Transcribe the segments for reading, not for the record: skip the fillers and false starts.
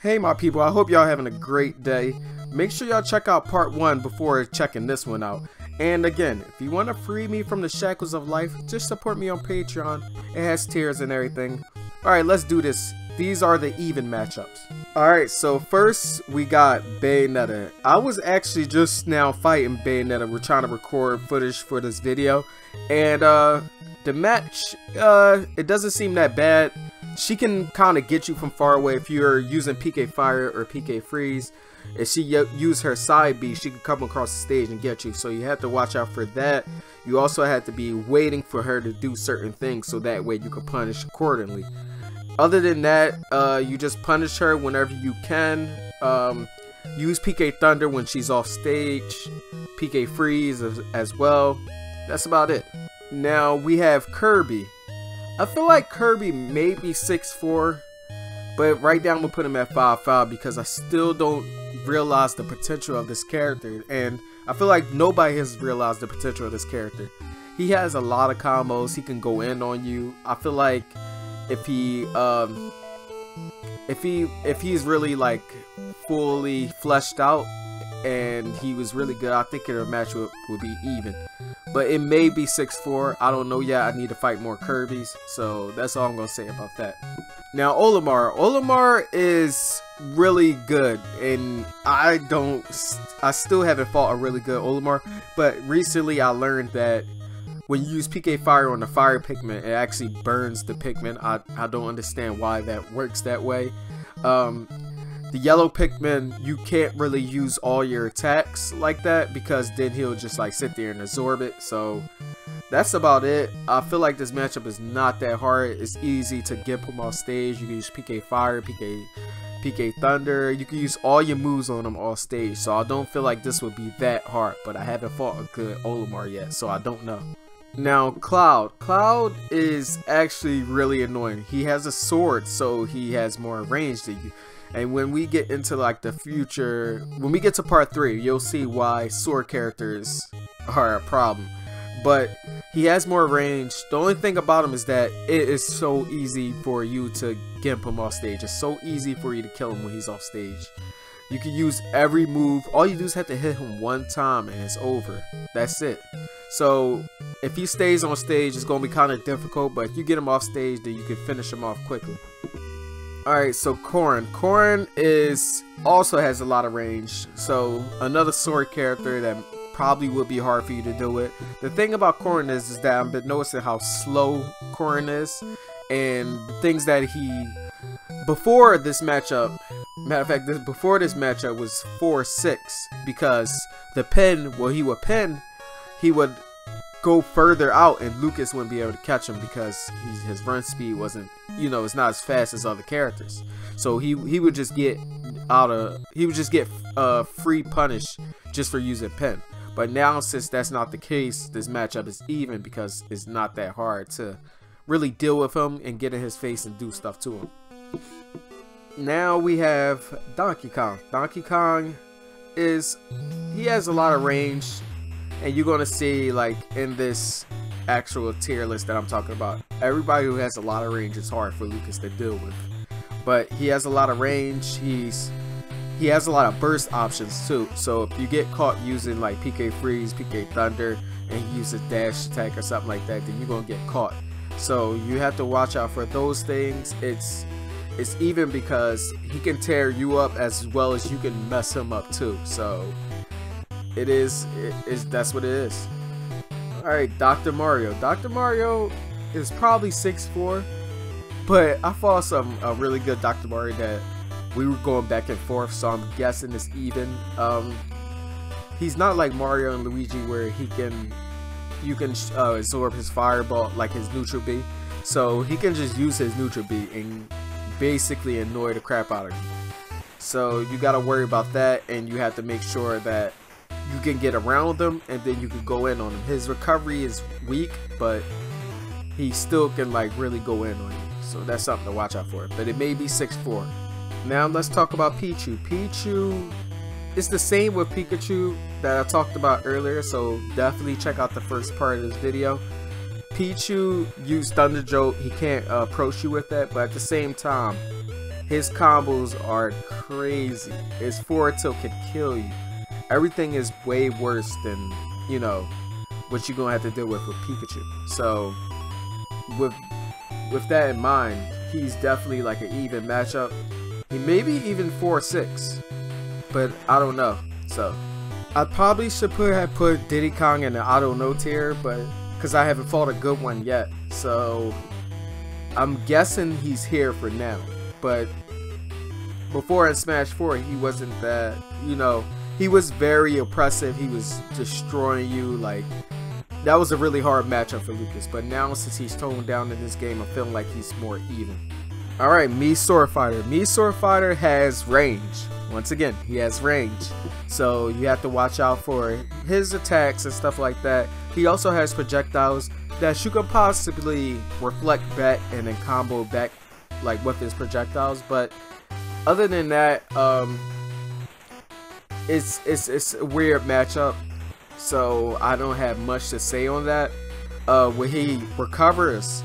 Hey my people, I hope y'all having a great day. Make sure y'all check out part 1 before checking this one out. And again, if you want to free me from the shackles of life, just support me on Patreon. It has tiers and everything. Alright, let's do this. These are the even matchups. Alright, so first we got Bayonetta. I was actually just now fighting Bayonetta. We're trying to record footage for this video. And the match, it doesn't seem that bad. She can kind of get you from far away if you're using PK Fire or PK Freeze. If she use her side B, she can come across the stage and get you. So you have to watch out for that. You also have to be waiting for her to do certain things so that way you can punish accordingly. Other than that, you just punish her whenever you can. Use PK Thunder when she's off stage. PK Freeze as well. That's about it. Now we have Kirby. I feel like Kirby may be 6'4", but right now I'm going to put him at 5'5" because I still don't realize the potential of this character, and I feel like nobody has realized the potential of this character. He has a lot of combos. He can go in on you. I feel like if he's really like fully fleshed out and he was really good, I think the match would be even. But it may be 6'4". I don't know yet. I need to fight more Kirbys. So that's all I'm going to say about that. Now Olimar. Olimar is really good. And I still haven't fought a really good Olimar. But recently I learned that when you use PK Fire on the fire Pikmin, it actually burns the Pikmin. I don't understand why that works that way. The yellow Pikmin, you can't really use all your attacks like that because then he'll just like sit there and absorb it. So that's about it. I feel like this matchup is not that hard. It's easy to get him off stage. You can use PK Fire, PK Thunder. You can use all your moves on him off stage. So I don't feel like this would be that hard. But I haven't fought a good Olimar yet, so I don't know. Now Cloud. Cloud is actually really annoying. He has a sword, so he has more range than you. And when we get into like the future, when we get to part 3, you'll see why sword characters are a problem. But he has more range. The only thing about him is that it is so easy for you to gimp him off stage. It's so easy for you to kill him when he's off stage. You can use every move. All you do is have to hit him one time and it's over. That's it. So if he stays on stage, it's going to be kind of difficult. But if you get him off stage, then you can finish him off quickly. Alright, so Corrin. Corrin also has a lot of range. So another sword character that probably would be hard for you to deal with. The thing about Corrin is that I've been noticing how slow Corrin is. And things that before this matchup, matter of fact, before this matchup was 4-6. Because the pin, well, he would go further out and Lucas wouldn't be able to catch him because his run speed wasn't, it's not as fast as other characters. So he would just get free punish just for using pin. But now since that's not the case, this matchup is even because it's not that hard to really deal with him and get in his face and do stuff to him. Now we have Donkey Kong. Donkey Kong he has a lot of range. And you're going to see, like, in this actual tier list that I'm talking about, everybody who has a lot of range is hard for Lucas to deal with. But he has a lot of range. He has a lot of burst options, too. So if you get caught using, like, PK Freeze, PK Thunder, and he uses dash attack or something like that, then you're going to get caught. So you have to watch out for those things. It's even because he can tear you up as well as you can mess him up, too. So that's what it is. Alright, Dr. Mario. Dr. Mario is probably 6'4", but I fought a really good Dr. Mario that we were going back and forth, so I'm guessing it's even. He's not like Mario and Luigi where you can absorb his fireball like his neutral B. So he can just use his neutral B and basically annoy the crap out of you. So you gotta worry about that, and you have to make sure that you can get around them and then you can go in on him. His recovery is weak, but he still can like really go in on you. So that's something to watch out for. But it may be 6'4". Now let's talk about Pichu. Pichu is the same with Pikachu that I talked about earlier. So definitely check out the first part of this video. Pichu used Thunder Jolt. He can't approach you with that, but at the same time, His combos are crazy. His forward tilt can kill you. Everything is way worse than, you know, what you're gonna have to deal with Pikachu. So with that in mind, he's definitely like an even matchup. He may be even 4-6, but I don't know. So I probably should have put Diddy Kong in the I don't know tier, but because I haven't fought a good one yet. So I'm guessing he's here for now. But before in Smash 4, he wasn't that, you know, he was very oppressive. He was destroying you. Like, that was a really hard matchup for Lucas. But now, since he's toned down in this game, I'm feeling like he's more even. Alright, Mii Sword Fighter. Mii Sword Fighter has range. Once again, he has range. So you have to watch out for his attacks and stuff like that. He also has projectiles that you could possibly reflect back and then combo back, like with his projectiles. But other than that, it's a weird matchup. So I don't have much to say on that. When he recovers,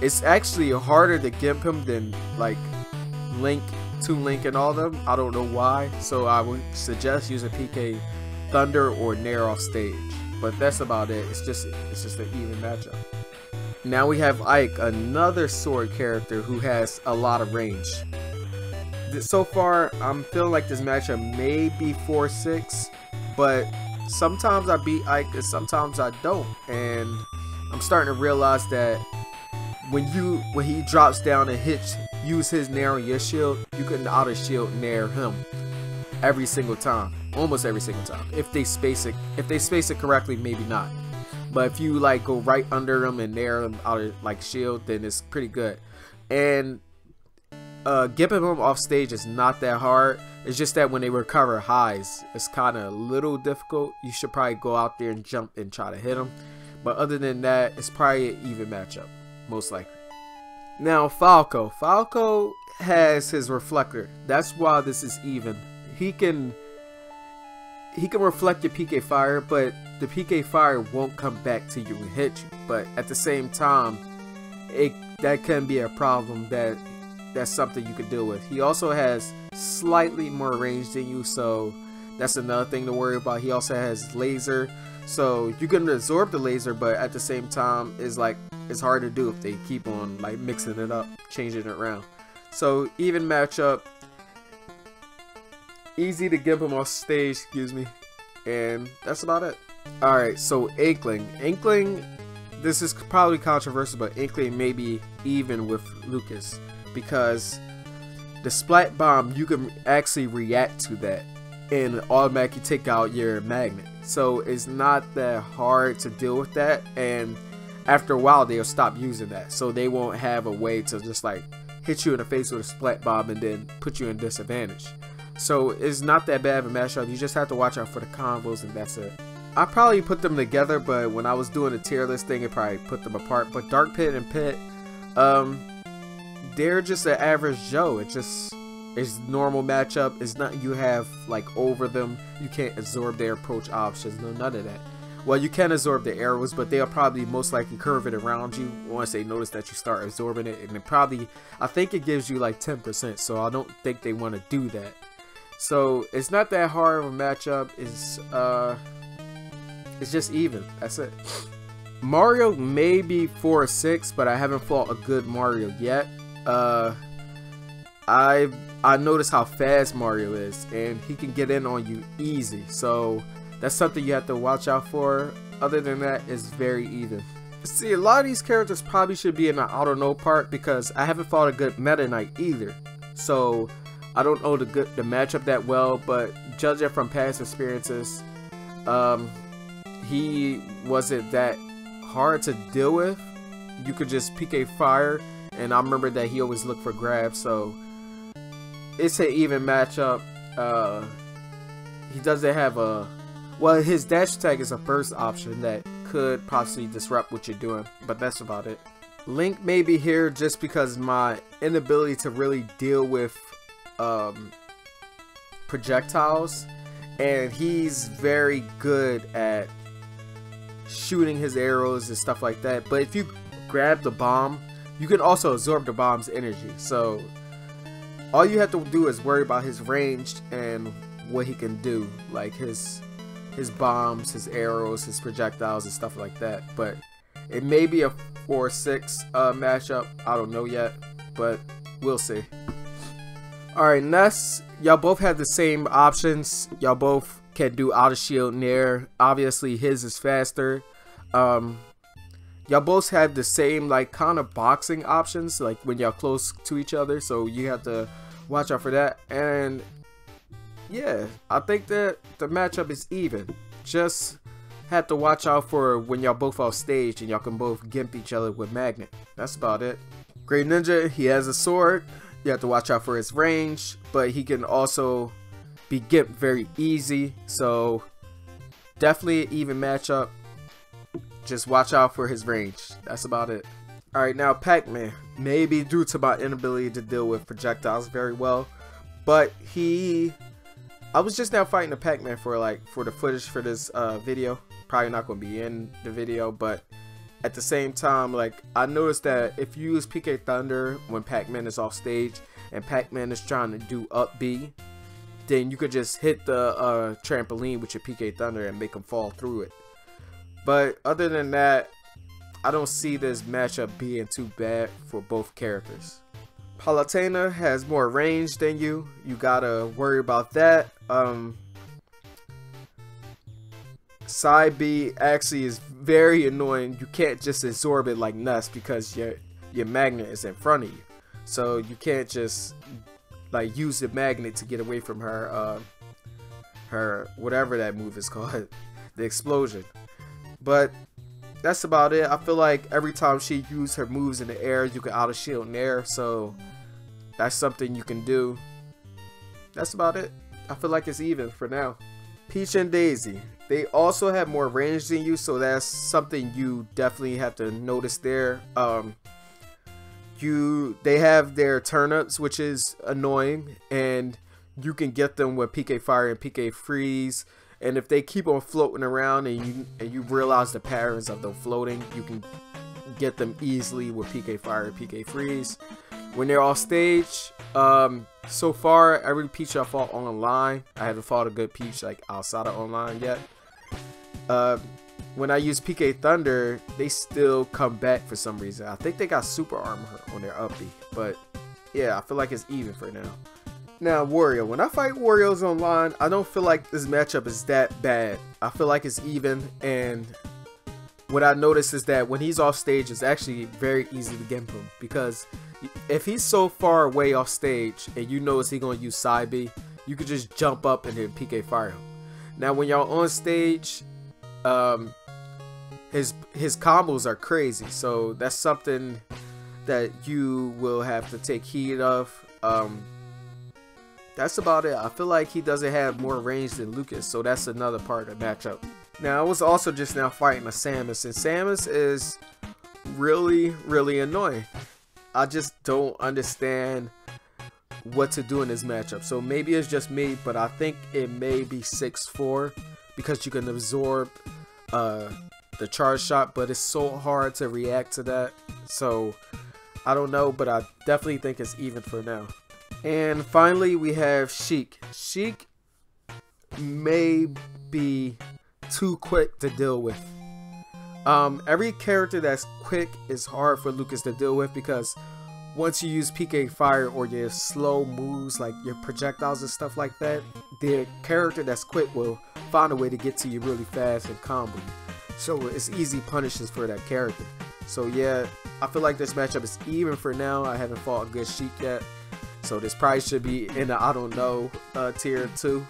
it's actually harder to gimp him than like Link and all them. I don't know why. So I would suggest using PK Thunder or Nair off stage. But that's about it. It's just an even matchup. Now we have Ike, another sword character who has a lot of range. So far, I'm feeling like this matchup may be 4-6, but sometimes I beat Ike and sometimes I don't. And I'm starting to realize that when he drops down and use his Nair on your shield, you can auto shield Nair him every single time, almost every single time. If they space it correctly, maybe not. But if you like go right under him and Nair him out of like shield, then it's pretty good. And gimping him off stage is not that hard. It's just that when they recover highs, it's kind of a little difficult. You should probably go out there and jump and try to hit him. But other than that, it's probably an even matchup, most likely. Now Falco. Falco has his reflector. That's why this is even. He can reflect your PK fire, but the PK fire won't come back to you and hit you. But at the same time, that can be a problem that's something you could deal with. He also has slightly more range than you, so that's another thing to worry about. He also has laser, so you can absorb the laser, but at the same time, it's hard to do if they keep on like mixing it up, changing it around. So even matchup, easy to give him off stage, and that's about it. Alright, so Inkling, this is probably controversial, but Inkling may be even with Lucas, because the Splat Bomb, you can actually react to that and automatically take out your magnet. So it's not that hard to deal with that, and after a while they'll stop using that. So they won't have a way to just like hit you in the face with a Splat Bomb and then put you in disadvantage. So it's not that bad of a matchup. You just have to watch out for the combos, and that's it. I probably put them together, but when I was doing the tier list thing, it probably put them apart. But Dark Pit and Pit, they're just an average Joe. It's normal matchup. It's not you have like over them. You can't absorb their approach options. No, none of that. Well, you can absorb the arrows, but they'll probably most likely curve it around you once they notice that you start absorbing it. And it probably, I think it gives you like 10%. So I don't think they want to do that. So it's not that hard of a matchup. It's just even. That's it. Mario may be 4 or 6, but I haven't fought a good Mario yet. I noticed how fast Mario is, and he can get in on you easy. So that's something you have to watch out for. Other than that, it's very even. See, a lot of these characters probably should be in the I don't know part, because I haven't fought a good Meta Knight either. So I don't know the matchup that well, but judging from past experiences, he wasn't that hard to deal with. You could just PK fire, and I remember that he always looked for grabs, so it's an even matchup. He doesn't have well, his dash attack is a burst option that could possibly disrupt what you're doing, but that's about it. Link may be here just because my inability to really deal with projectiles, and he's very good at shooting his arrows and stuff like that. But if you grab the bomb, you can also absorb the bomb's energy. So all you have to do is worry about his range and what he can do, like his bombs, his arrows, his projectiles, and stuff like that. But it may be a 4-6 matchup. I don't know yet, but we'll see. Alright, Ness, y'all both have the same options. Y'all both can do out of shield nair. Obviously his is faster. Y'all both have the same like kind of boxing options, like when y'all close to each other, so you have to watch out for that. And yeah, I think that the matchup is even. Just have to watch out for when y'all both off stage and y'all can both gimp each other with magnet. That's about it. Great Ninja, he has a sword. You have to watch out for his range, but he can also be gimped very easy. So definitely an even matchup. Just watch out for his range. That's about it. Alright, now Pac-Man. Maybe due to my inability to deal with projectiles very well, but I was just now fighting a Pac-Man for the footage for this video. Probably not going to be in the video, but at the same time, like, I noticed that if you use PK Thunder when Pac-Man is off stage and Pac-Man is trying to do up B, then you could just hit the trampoline with your PK Thunder and make him fall through it. But other than that, I don't see this matchup being too bad for both characters. Palutena has more range than you. You gotta worry about that. Side B actually is very annoying. You can't just absorb it like Ness because your magnet is in front of you. So you can't just like use the magnet to get away from her her whatever that move is called, the explosion. But that's about it. I feel like every time she uses her moves in the air, you can auto shield in the air, so that's something you can do. That's about it. I feel like it's even for now. Peach and Daisy, they also have more range than you, so that's something you definitely have to notice there. They have their turnips, which is annoying, and you can get them with PK Fire and PK Freeze. And if they keep on floating around and you realize the patterns of them floating, you can get them easily with PK Fire and PK Freeze. When they're off stage, so far every Peach I fought online, I haven't fought a good Peach like outside of online yet. When I use PK Thunder, they still come back for some reason. I think they got super armor on their up B, but yeah, I feel like it's even for now. Now Wario, when I fight Wario's online, I don't feel like this matchup is that bad. I feel like it's even, and what I noticed is that when he's off stage, it's actually very easy to gimp him, because if he's so far away off stage and you notice he's gonna use side B, you could just jump up and then PK Fire him. Now when y'all on stage, his combos are crazy, so that's something that you will have to take heed of. That's about it. I feel like he doesn't have more range than Lucas, so that's another part of the matchup. Now I was also just now fighting a Samus, and Samus is really annoying. I just don't understand what to do in this matchup. So maybe it's just me, but I think it may be 6-4 because you can absorb the charge shot, but it's so hard to react to that. So I don't know, but I definitely think it's even for now. And finally we have Sheik. Sheik may be too quick to deal with. Every character that's quick is hard for Lucas to deal with, because once you use PK Fire or your slow moves like your projectiles and stuff like that, the character that's quick will find a way to get to you really fast and combo you. So it's easy punishes for that character. So yeah, I feel like this matchup is even for now. I haven't fought a good Sheik yet, so this probably should be in the I don't know tier 2.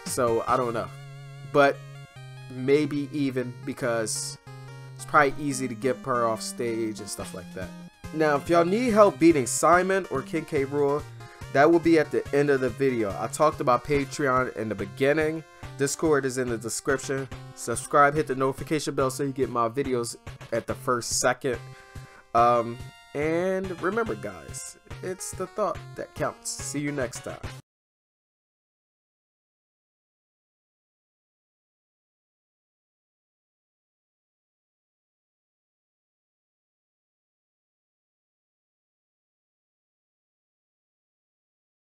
So I don't know, but maybe even, because it's probably easy to get her off stage and stuff like that. Now if y'all need help beating Simon or King K. Rool, that will be at the end of the video. I talked about Patreon in the beginning. Discord is in the description. Subscribe, hit the notification bell so you get my videos at the first second. And remember guys, it's the thought that counts. See you next time.